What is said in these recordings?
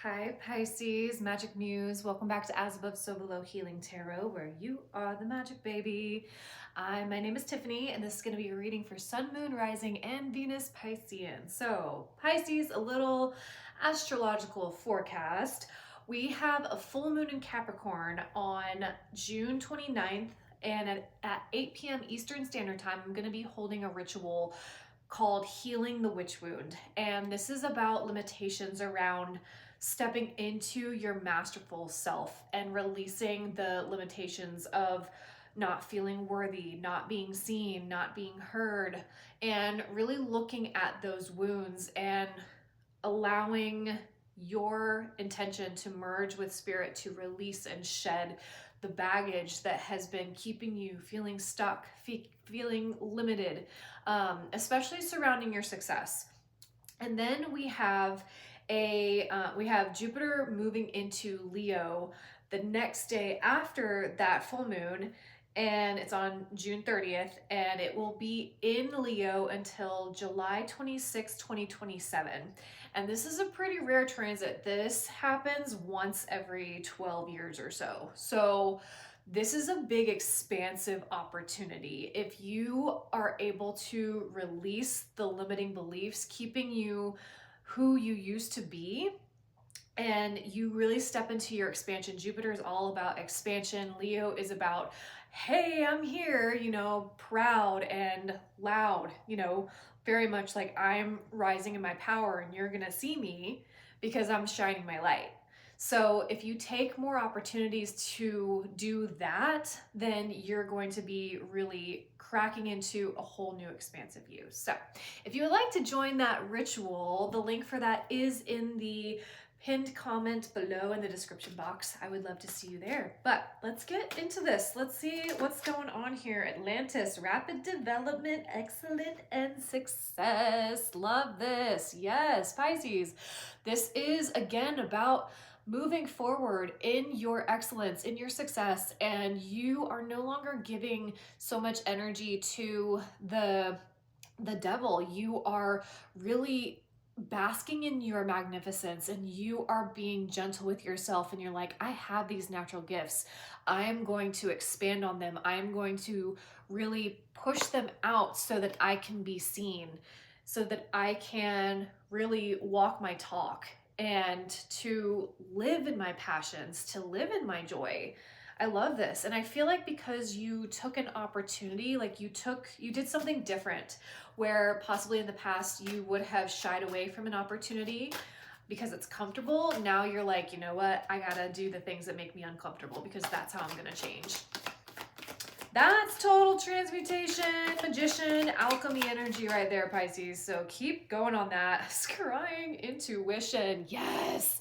Hi Pisces, Magic Muse. Welcome back to As Above So Below Healing Tarot, where you are the magic baby. My name is Tiffany, and this is going to be a reading for Sun, Moon, Rising, and Venus Piscean. So Pisces, a little astrological forecast. We have a full moon in Capricorn on June 29th, and at 8 p.m. Eastern Standard Time, I'm going to be holding a ritual called Healing the Witch Wound. And this is about limitations around stepping into your masterful self and releasing the limitations of not feeling worthy, not being seen, not being heard, and really looking at those wounds and allowing your intention to merge with spirit to release and shed the baggage that has been keeping you feeling stuck, feeling limited, especially surrounding your success. And then we have Jupiter moving into Leo the next day after that full moon, and it's on June 30th, and it will be in Leo until July 26, 2027. And this is a pretty rare transit. This happens once every 12 years or so. So this is a big expansive opportunity. If you are able to release the limiting beliefs keeping you who you used to be, and you really step into your expansion. Jupiter is all about expansion. Leo is about, hey, I'm here, proud and loud, very much like I'm rising in my power and you're gonna see me because I'm shining my light. So if you take more opportunities to do that, then you're going to be really cracking into a whole new expansive view. So if you would like to join that ritual, the link for that is in the pinned comment below in the description box. I would love to see you there. But let's get into this. Let's see what's going on here. Atlantis, rapid development, excellent, and success. Love this. Yes, Pisces. This is again about moving forward in your excellence, in your success, and you are no longer giving so much energy to the devil. You are really basking in your magnificence, and you are being gentle with yourself, and you're like, I have these natural gifts. I am going to expand on them. I am going to really push them out so that I can be seen, so that I can really walk my talk and to live in my passions, to live in my joy. I love this. And I feel like because you took an opportunity, like you did something different, where possibly in the past you would have shied away from an opportunity because it's comfortable. Now you're like, you know what? I gotta do the things that make me uncomfortable because that's how I'm gonna change. That's total transmutation, magician, alchemy energy right there, Pisces. So keep going on that. Scrying intuition. Yes.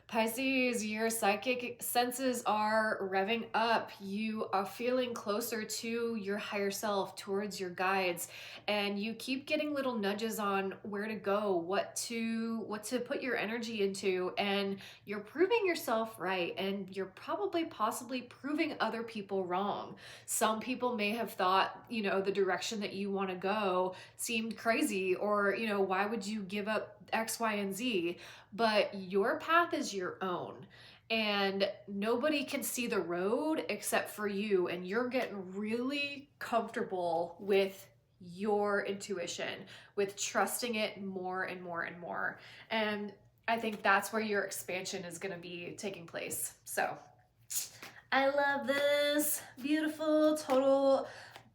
Pisces, your psychic senses are revving up. You are feeling closer to your higher self, towards your guides, and you keep getting little nudges on where to go, what to put your energy into, and you're proving yourself right, and you're possibly proving other people wrong. Some people may have thought, the direction that you want to go seemed crazy, or, why would you give up X, Y, and Z? But your path is your own, and nobody can see the road except for you, and you're getting really comfortable with your intuition, with trusting it more and more and more. And I think that's where your expansion is going to be taking place. So I love this. Beautiful, total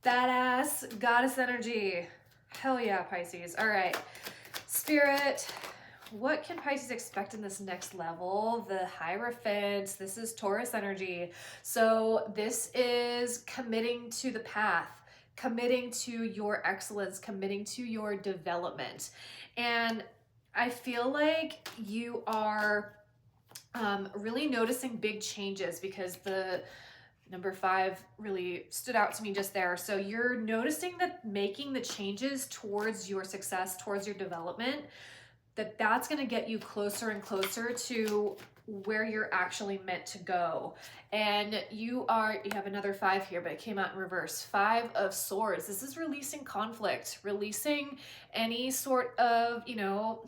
badass goddess energy. Hell yeah, Pisces. All right, Spirit, what can Pisces expect in this next level? The Hierophant. This is Taurus energy. So this is committing to the path, committing to your excellence, committing to your development. And I feel like you are really noticing big changes, because the number 5 really stood out to me just there. So you're noticing that making the changes towards your success, towards your development, that's going to get you closer and closer to where you're actually meant to go. And you have another 5 here, but it came out in reverse. 5 of Swords. This is releasing conflict, releasing any sort of, you know,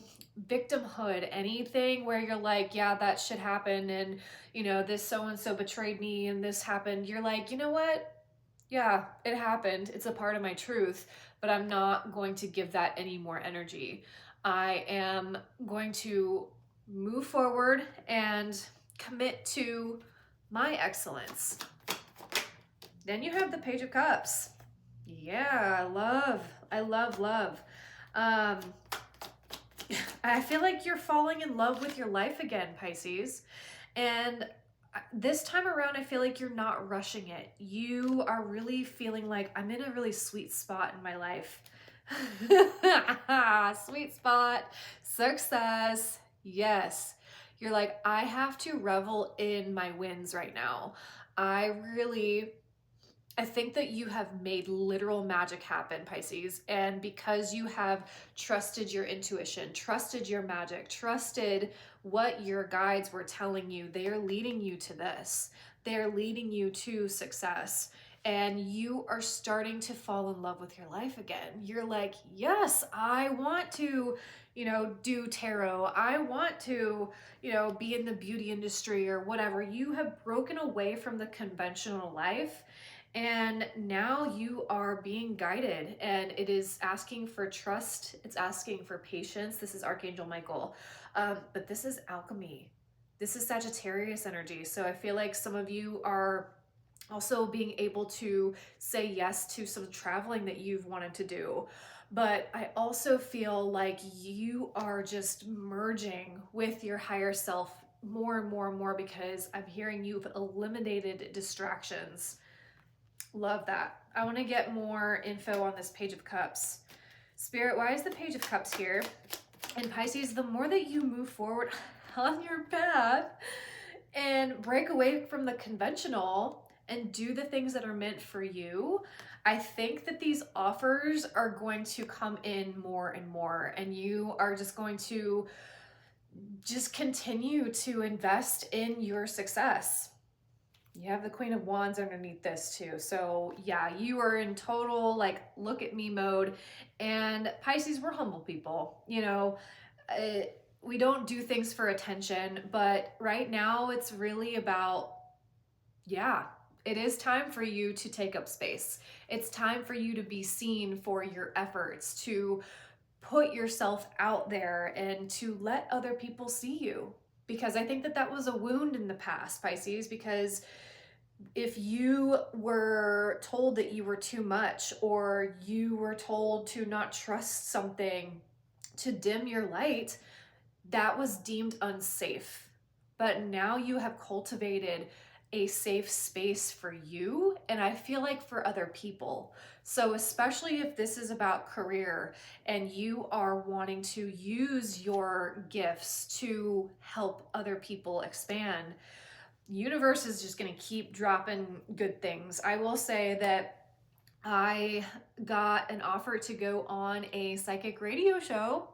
victimhood, anything where you're like, yeah, that shit happened, and you know, this so-and-so betrayed me and this happened. You're like, you know what? Yeah, it happened. It's a part of my truth, but I'm not going to give that any more energy. I am going to move forward and commit to my excellence. Then you have the Page of Cups. Yeah, I love. Um, I feel like you're falling in love with your life again, Pisces. And this time around, I feel like you're not rushing it. You are really feeling like, I'm in a really sweet spot in my life. Sweet spot, success. Yes. You're like, I have to revel in my wins right now. I think that you have made literal magic happen, Pisces. And because you have trusted your intuition, trusted your magic, trusted what your guides were telling you, they are leading you to this. They're leading you to success. And you are starting to fall in love with your life again. You're like, yes, I want to, you know, do tarot. I want to, you know, be in the beauty industry or whatever. You have broken away from the conventional life. And now you are being guided, and it is asking for trust. It's asking for patience. This is Archangel Michael. But this is alchemy. This is Sagittarius energy. So I feel like some of you are also being able to say yes to some traveling that you've wanted to do. But I also feel like you are just merging with your higher self more and more and more, because I'm hearing you've eliminated distractions. Love that. I want to get more info on this Page of Cups. Spirit, why is the Page of Cups here? And Pisces, the more that you move forward on your path and break away from the conventional and do the things that are meant for you, I think that these offers are going to come in more and more, and you are just going to just continue to invest in your success. You have the Queen of Wands underneath this too. So yeah, you are in total like look at me mode. And Pisces, we're humble people. You know, we don't do things for attention, but right now it's really about, yeah, it is time for you to take up space. It's time for you to be seen for your efforts, to put yourself out there and to let other people see you. Because I think that that was a wound in the past, Pisces, because if you were told that you were too much, or you were told to not trust something, to dim your light, that was deemed unsafe. But now you have cultivated a safe space for you, and I feel like for other people. So especially if this is about career and you are wanting to use your gifts to help other people expand, universe is just going to keep dropping good things. I will say that I got an offer to go on a psychic radio show,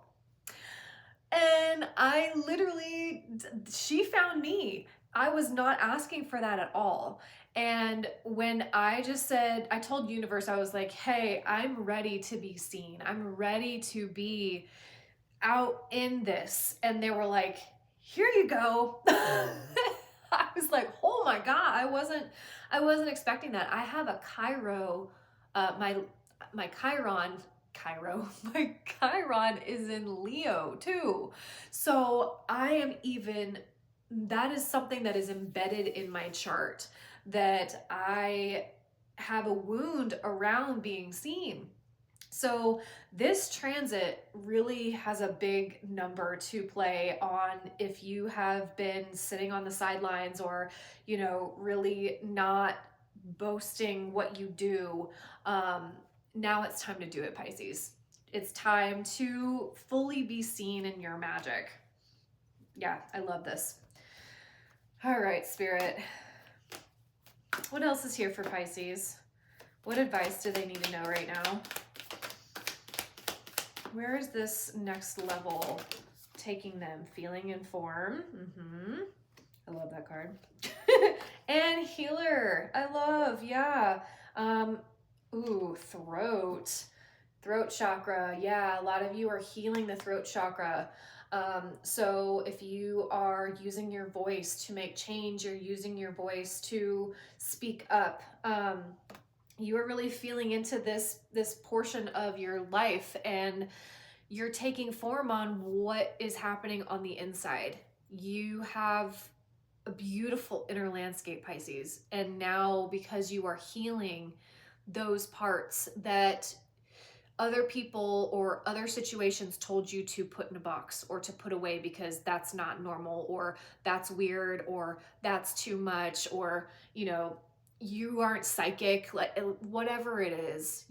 and she found me. I was not asking for that at all. And when I just said, I told universe, I was like, hey, I'm ready to be seen. I'm ready to be out in this. And they were like, here you go. I was like, oh my God, I wasn't expecting that. I have a my Chiron is in Leo too. So that is something that is embedded in my chart, that I have a wound around being seen. So this transit really has a big number to play on if you have been sitting on the sidelines, or, you know, really not boasting what you do. Now it's time to do it, Pisces. It's time to fully be seen in your magic. Yeah, I love this. All right, Spirit. What else is here for Pisces? What advice do they need to know right now? Where is this next level taking them? Feeling and form. I love that card. And healer. I love, yeah. Ooh, throat chakra. Yeah, a lot of you are healing the throat chakra. So if you are using your voice to make change, you're using your voice to speak up, you are really feeling into this portion of your life, and you're taking form on what is happening on the inside. You have a beautiful inner landscape, Pisces, and now because you are healing those parts that other people or other situations told you to put in a box or to put away because that's not normal, or that's weird, or that's too much, or you aren't psychic, like whatever it is,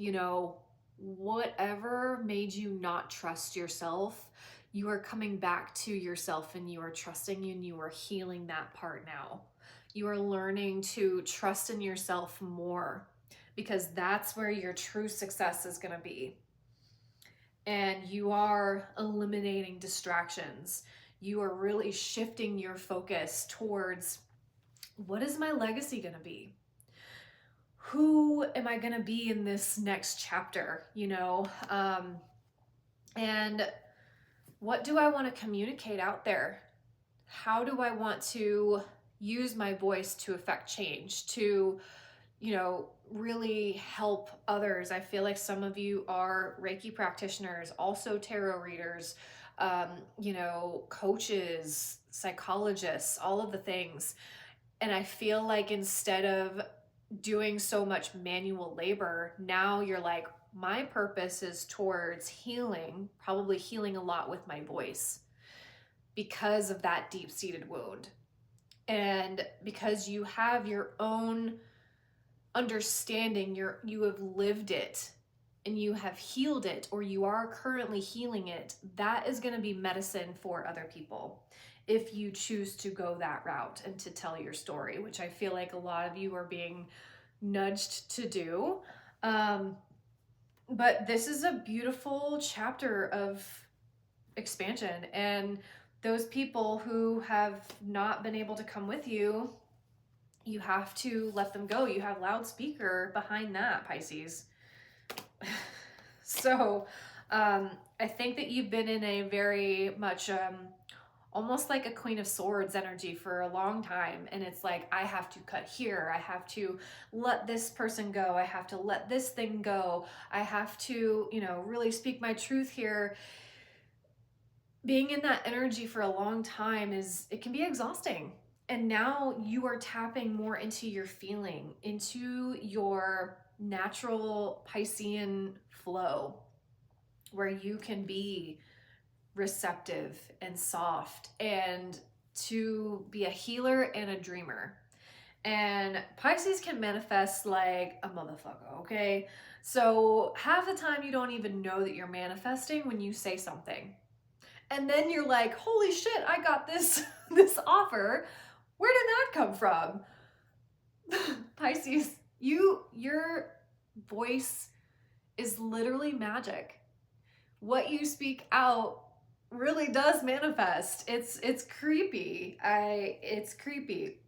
whatever made you not trust yourself, you are coming back to yourself and you are trusting, and you are healing that part now. You are learning to trust in yourself more, because that's where your true success is going to be. And you are eliminating distractions. You are really shifting your focus towards, what is my legacy going to be? Who am I going to be in this next chapter? And what do I want to communicate out there? How do I want to use my voice to affect change, to really help others? I feel like some of you are Reiki practitioners, also tarot readers, coaches, psychologists, all of the things. And I feel like instead of doing so much manual labor, now you're like, my purpose is towards healing, probably healing a lot with my voice because of that deep-seated wound. And because you have your own understanding, you have lived it and you have healed it, or you are currently healing it, that is going to be medicine for other people if you choose to go that route and to tell your story, which I feel like a lot of you are being nudged to do. But this is a beautiful chapter of expansion, and those people who have not been able to come with you, you have to let them go. You have loudspeaker behind that, Pisces. So I think that you've been in a very much almost like a Queen of Swords energy for a long time. And it's like, I have to cut here. I have to let this person go. I have to let this thing go. I have to, really speak my truth here. Being in that energy for a long time it can be exhausting. And now you are tapping more into your feeling, into your natural Piscean flow, where you can be receptive and soft, and to be a healer and a dreamer. And Pisces can manifest like a motherfucker, okay? So half the time you don't even know that you're manifesting when you say something. And then you're like, holy shit, I got this offer. Where did that come from? Pisces, your voice is literally magic. What you speak out really does manifest. It's creepy. It's creepy.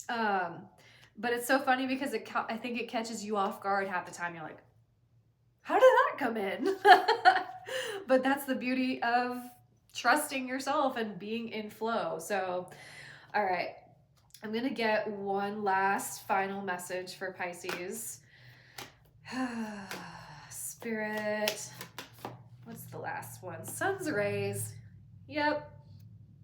But it's so funny because I think it catches you off guard half the time. You're like, how did that come in? But that's the beauty of trusting yourself and being in flow. So, all right, I'm gonna get one last final message for Pisces. Spirit, what's the last one? Sun's rays. Yep.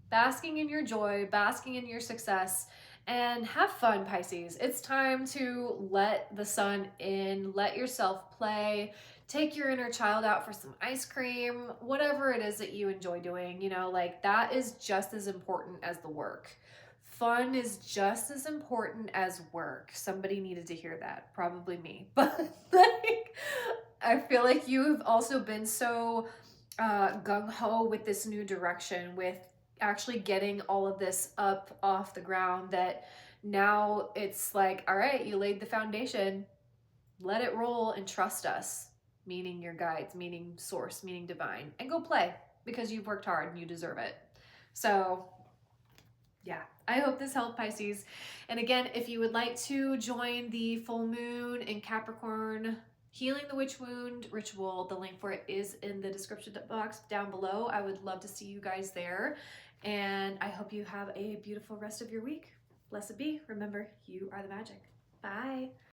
Basking in your joy, basking in your success, and have fun, Pisces. It's time to let the sun in, let yourself play, take your inner child out for some ice cream, whatever it is that you enjoy doing, like that is just as important as the work. Fun is just as important as work. Somebody needed to hear that, probably me. But like, I feel like you've also been so gung-ho with this new direction, with actually getting all of this up off the ground, that now it's like, all right, you laid the foundation, let it roll and trust us, meaning your guides, meaning source, meaning divine, and go play because you've worked hard and you deserve it. So Yeah, I hope this helped, Pisces. And again, if you would like to join the full moon in Capricorn Healing the Witch Wound ritual, the link for it is in the description box down below. I would love to see you guys there. And I hope you have a beautiful rest of your week. Blessed be. Remember, you are the magic. Bye.